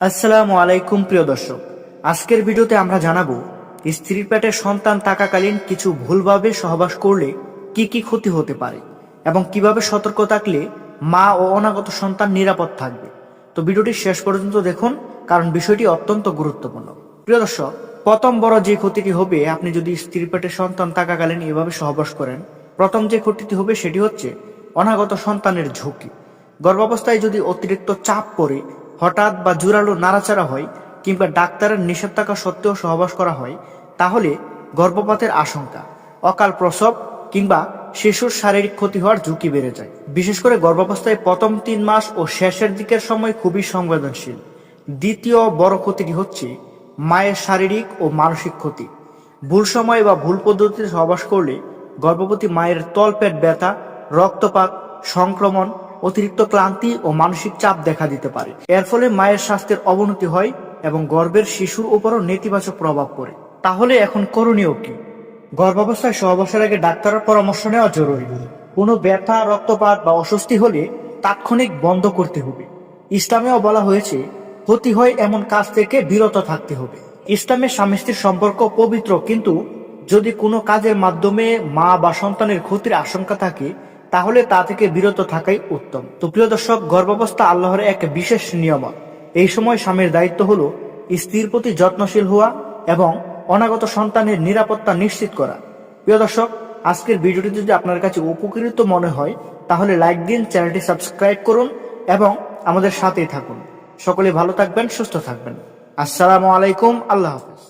আসসালামু আলাইকুম প্রিয় দর্শক, আজকের ভিডিওতে আমরা জানাবো স্ত্রীর পেটে সন্তান থাকাকালীন কিছু ভুলভাবে সহবাস করলে কি কি ক্ষতি হতে পারে এবং কিভাবে সতর্ক থাকলে মা ও অনাগত সন্তান নিরাপদ থাকবে। তো ভিডিওটি শেষ পর্যন্ত দেখুন, কারণ বিষয়টি অত্যন্ত গুরুত্বপূর্ণ। প্রিয় দর্শক, প্রথম বড় যে ক্ষতিটি হবে আপনি যদি স্ত্রীর পেটে সন্তান থাকাকালীন এভাবে সহবাস করেন, প্রথম যে ক্ষতিটি হবে সেটি হচ্ছে অনাগত সন্তানের ঝুঁকি। গর্ভাবস্থায় যদি অতিরিক্ত চাপ পড়ে, হঠাৎ বা জোরালো নাড়াচাড়া হয় কিংবা ডাক্তারের নিষেধ থাকা সত্ত্বেও সহবাস করা হয়, তাহলে গর্ভপাতের আশঙ্কা, অকাল প্রসব কিংবা শিশুর শারীরিক ক্ষতি হওয়ার ঝুঁকি বেড়ে যায়। বিশেষ করে গর্ভাবস্থায় প্রথম ৩ মাস ও শেষের দিকের সময় খুবই সংবেদনশীল। দ্বিতীয় বড় ক্ষতিটি হচ্ছে মায়ের শারীরিক ও মানসিক ক্ষতি। ভুল সময় বা ভুল পদ্ধতিতে সহবাস করলে গর্ভবতী মায়ের তলপেট ব্যথা, রক্তপাত, সংক্রমণ, অতিরিক্ত ক্লান্তি ও মানসিক চাপ দেখা দিতে পারে। এর ফলে মায়ের স্বাস্থ্যের অবনতি হয় এবং গর্ভের শিশুর উপরও নেতিবাচক প্রভাব পড়ে। তাহলে এখন করণীয় কি? গর্ভাবস্থায় সহবাসের আগে ডাক্তারের পরামর্শ নেওয়া জরুরি। কোনো ব্যথা, রক্তপাত বা অস্বস্তি হলে তাৎক্ষণিক বন্ধ করতে হবে। ইসলামেও বলা হয়েছে ক্ষতি হয় এমন কাজ থেকে বিরত থাকতে হবে। ইসলামের স্বামী স্ত্রীর সম্পর্ক পবিত্র, কিন্তু যদি কোনো কাজের মাধ্যমে মা বা সন্তানের ক্ষতির আশঙ্কা থাকে তাহলে তা থেকে বিরত থাকাই উত্তম। তো প্রিয় দর্শক, গর্ভাবস্থা আল্লাহর এক বিশেষ নিয়ামত। এই সময় স্বামীর দায়িত্ব হলো স্ত্রীর প্রতি যত্নশীল হওয়া এবং অনাগত সন্তানের নিরাপত্তা নিশ্চিত করা। প্রিয় দর্শক, আজকের ভিডিওটি যদি আপনার কাছে উপকৃত মনে হয় তাহলে লাইক দিন, চ্যানেলটি সাবস্ক্রাইব করুন এবং আমাদের সাথেই থাকুন। সকলে ভালো থাকবেন, সুস্থ থাকবেন। আসসালামু আলাইকুম, আল্লাহ হাফেজ।